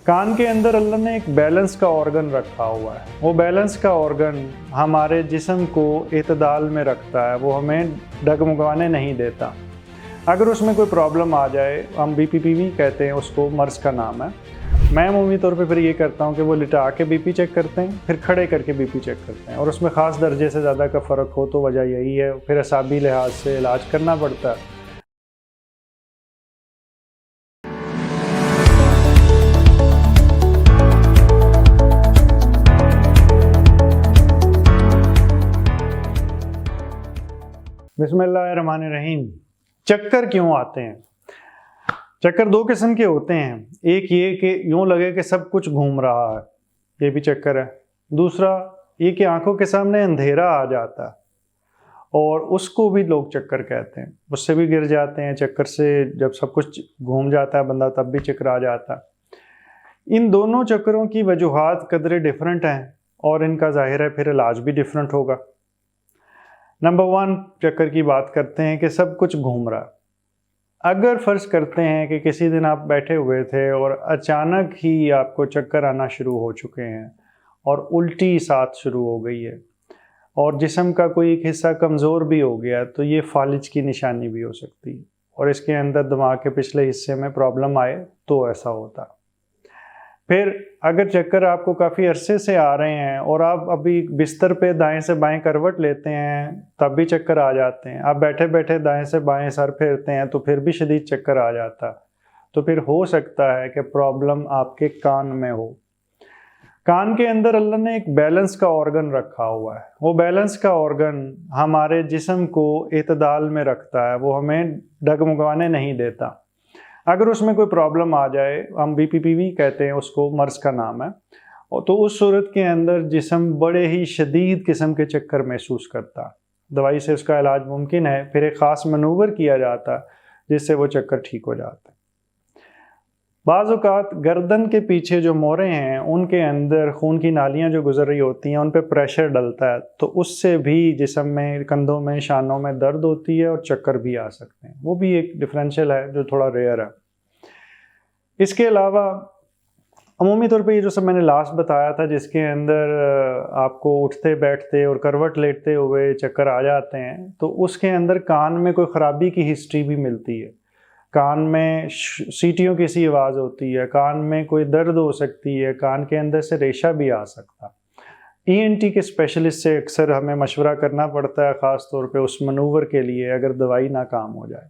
कान के अंदर अल्लाह ने एक बैलेंस का ऑर्गन रखा हुआ है। वो बैलेंस का ऑर्गन हमारे जिस्म को इत्दाल में रखता है, वो हमें डगमगाने नहीं देता। अगर उसमें कोई प्रॉब्लम आ जाए, हम BPPV कहते हैं उसको, मर्ज़ का नाम है। मैं अमूमी तौर पे फिर ये करता हूँ कि वो लिटा के BP चेक करते हैं, फिर खड़े करके BP चेक करते हैं, और उसमें ख़ास दर्जे से ज़्यादा का फ़र्क हो तो वजह यही है, फिर असाबी लिहाज से इलाज करना पड़ता है। बिस्मिल्लाहिर्रहमानिर्रहीम। चक्कर क्यों आते हैं? चक्कर दो किस्म के होते हैं। एक ये कि यूँ लगे कि सब कुछ घूम रहा है, ये भी चक्कर है। दूसरा ये कि आंखों के सामने अंधेरा आ जाता है, और उसको भी लोग चक्कर कहते हैं। उससे भी गिर जाते हैं। चक्कर से जब सब कुछ घूम जाता है बंदा, तब भी चक्कर आ जाता है। इन दोनों चक्करों की वजूहात कदरे डिफरेंट हैं, और इनका ज़ाहिर है फिर इलाज भी डिफरेंट होगा। नंबर 1 चक्कर की बात करते हैं कि सब कुछ घूम रहा है। अगर फ़र्ज़ करते हैं कि किसी दिन आप बैठे हुए थे और अचानक ही आपको चक्कर आना शुरू हो चुके हैं और उल्टी साथ शुरू हो गई है और जिस्म का कोई एक हिस्सा कमज़ोर भी हो गया, तो ये फालिज की निशानी भी हो सकती है, और इसके अंदर दिमाग के पिछले हिस्से में प्रॉब्लम आए तो ऐसा होता। फिर अगर चक्कर आपको काफ़ी अरसे से आ रहे हैं और आप अभी बिस्तर पे दाएं से बाएं करवट लेते हैं, तब भी चक्कर आ जाते हैं। आप बैठे बैठे दाएं से बाएं सर फेरते हैं तो फिर भी शदीद चक्कर आ जाता। तो फिर हो सकता है कि प्रॉब्लम आपके कान में हो। कान के अंदर अल्लाह ने एक बैलेंस का ऑर्गन रखा हुआ है। वो बैलेंस का ऑर्गन हमारे जिस्म को इत्दाल में रखता है, वो हमें डगमगाने नहीं देता। अगर उसमें कोई प्रॉब्लम आ जाए, हम BPPV कहते हैं उसको, मर्ज़ का नाम है, तो उस सूरत के अंदर जिस्म बड़े ही शदीद किस्म के चक्कर महसूस करता। दवाई से उसका इलाज मुमकिन है, फिर एक ख़ास मनूवर किया जाता जिससे वो चक्कर ठीक हो जाते। बाज़ औक़ात गर्दन के पीछे जो मोरे हैं उनके अंदर खून की नालियाँ जो गुजर रही होती हैं, उन पर प्रेशर डलता है, तो उससे भी जिस्म में, कंधों में, शानों में दर्द होती है और चक्कर भी आ सकते हैं। वो भी एक डिफरेंशियल है जो थोड़ा रेयर है। इसके अलावा अमूमी तौर पे ये जो सब मैंने लास्ट बताया था, जिसके अंदर आपको उठते बैठते और करवट लेटते हुए चक्कर आ जाते हैं, तो उसके अंदर कान में कोई ख़राबी की हिस्ट्री भी मिलती है। कान में सीटियों की सी आवाज़ होती है, कान में कोई दर्द हो सकती है, कान के अंदर से रेशा भी आ सकता। ENT के स्पेशलिस्ट से अक्सर हमें मशवरा करना पड़ता है, ख़ास तौर पे उस मनूवर के लिए, अगर दवाई नाकाम हो जाए।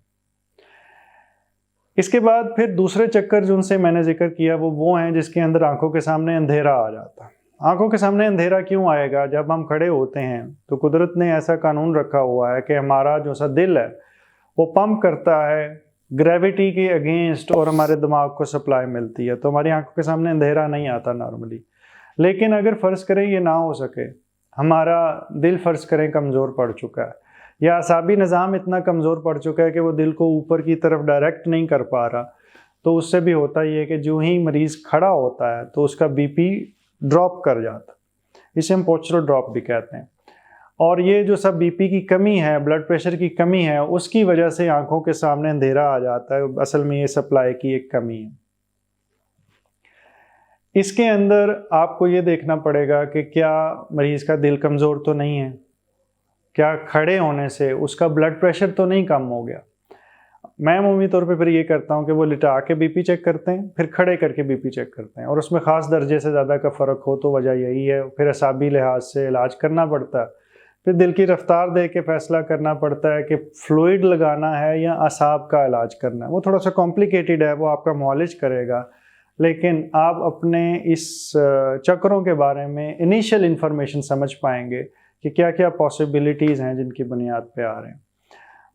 इसके बाद फिर दूसरे चक्कर जो उनसे मैंने जिक्र किया वो हैं जिसके अंदर आंखों के सामने अंधेरा आ जाता। आंखों के सामने अंधेरा क्यों आएगा? जब हम खड़े होते हैं तो कुदरत ने ऐसा कानून रखा हुआ है कि हमारा जो सा दिल है वो पंप करता है ग्रेविटी के अगेंस्ट, और हमारे दिमाग को सप्लाई मिलती है, तो हमारी आंखों के सामने अंधेरा नहीं आता नॉर्मली। लेकिन अगर फ़र्ज़ करें ये ना हो सके, हमारा दिल फ़र्ज़ करें कमज़ोर पड़ चुका है, या असाबी निज़ाम इतना कमज़ोर पड़ चुका है कि वो दिल को ऊपर की तरफ डायरेक्ट नहीं कर पा रहा, तो उससे भी होता ये है कि जो ही मरीज़ खड़ा होता है तो उसका BP ड्रॉप कर जाता। इसे हम पोस्चरल ड्रॉप भी कहते हैं। और ये जो सब BP की कमी है, ब्लड प्रेशर की कमी है, उसकी वजह से आंखों के सामने अंधेरा आ जाता है। असल में ये सप्लाई की एक कमी है। इसके अंदर आपको ये देखना पड़ेगा कि क्या मरीज़ का दिल कमज़ोर तो नहीं है, क्या खड़े होने से उसका ब्लड प्रेशर तो नहीं कम हो गया। मैं अमूमी तौर पे फिर ये करता हूँ कि वो लिटा के BP चेक करते हैं, फिर खड़े करके BP चेक करते हैं, और उसमें ख़ास दर्जे से ज़्यादा का फ़र्क हो तो वजह यही है, फिर असाबी लिहाज से इलाज करना पड़ता है। फिर दिल की रफ्तार देख के फ़ैसला करना पड़ता है कि फ्लूइड लगाना है या असाब का इलाज करना है। वो थोड़ा सा कॉम्प्लिकेटेड है, वो आपका मुआलिज करेगा, लेकिन आप अपने इस चक्करों के बारे में इनिशियल इन्फॉर्मेशन समझ पाएंगे कि क्या क्या पॉसिबिलिटीज़ हैं जिनकी बुनियाद पे आ रहे हैं।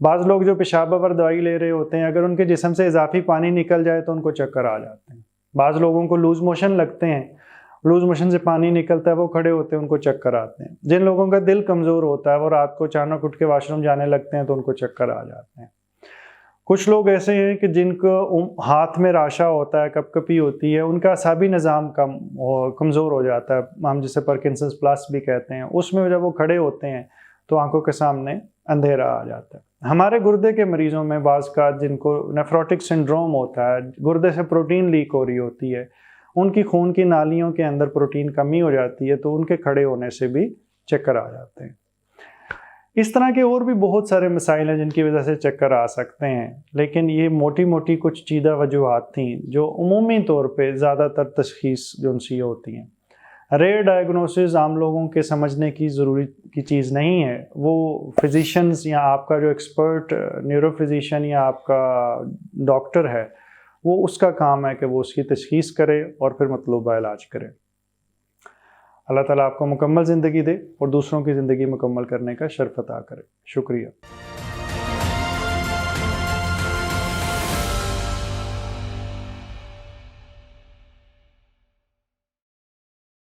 बाज़ लोग जो पेशाब आवर दवाई ले रहे होते हैं, अगर उनके जिस्म से इजाफी पानी निकल जाए तो उनको चक्कर आ जाते हैं। बाज़ लोगों को लूज़ मोशन लगते हैं, लूज़ मोशन से पानी निकलता है, वो खड़े होते हैं, उनको चक्कर आते हैं। जिन लोगों का दिल कमज़ोर होता है वो रात को अचानक उठ के वाशरूम जाने लगते हैं तो उनको चक्कर आ जाते हैं। कुछ लोग ऐसे हैं कि जिनको हाथ में राशा होता है, कपकपी होती है, उनका असाबी निज़ाम कमज़ोर हो जाता है, हम जिसे पार्किंसंस प्लस भी कहते हैं। उसमें जब वो खड़े होते हैं तो आंखों के सामने अंधेरा आ जाता है। हमारे गुर्दे के मरीज़ों में बाज़ का जिनको नेफ्रोटिक सिंड्रोम होता है, गुर्दे से प्रोटीन लीक हो रही होती है, ان کی خون کی نالیوں کے اندر پروٹین کمی ہو جاتی ہے تو ان کے کھڑے ہونے سے بھی چکر آ جاتے ہیں۔ اس طرح کے اور بھی بہت سارے مسائل ہیں جن کی وجہ سے چکر آ سکتے ہیں، لیکن یہ موٹی موٹی کچھ چیدہ وجوہات تھیں جو عمومی طور پہ زیادہ تر تشخیص جو ان سے ہوتی ہیں۔ ریئر ڈائگنوسس عام لوگوں کے سمجھنے کی ضروری کی چیز نہیں ہے، وہ فزیشنز یا آپ کا جو ایکسپرٹ نیورو فزیشین یا آپ کا ڈاکٹر ہے وہ اس کا کام ہے کہ وہ اس کی تشخیص کرے اور پھر مطلوبہ علاج کرے۔ اللہ تعالیٰ آپ کو مکمل زندگی دے اور دوسروں کی زندگی مکمل کرنے کا شرف عطا کرے۔ شکریہ۔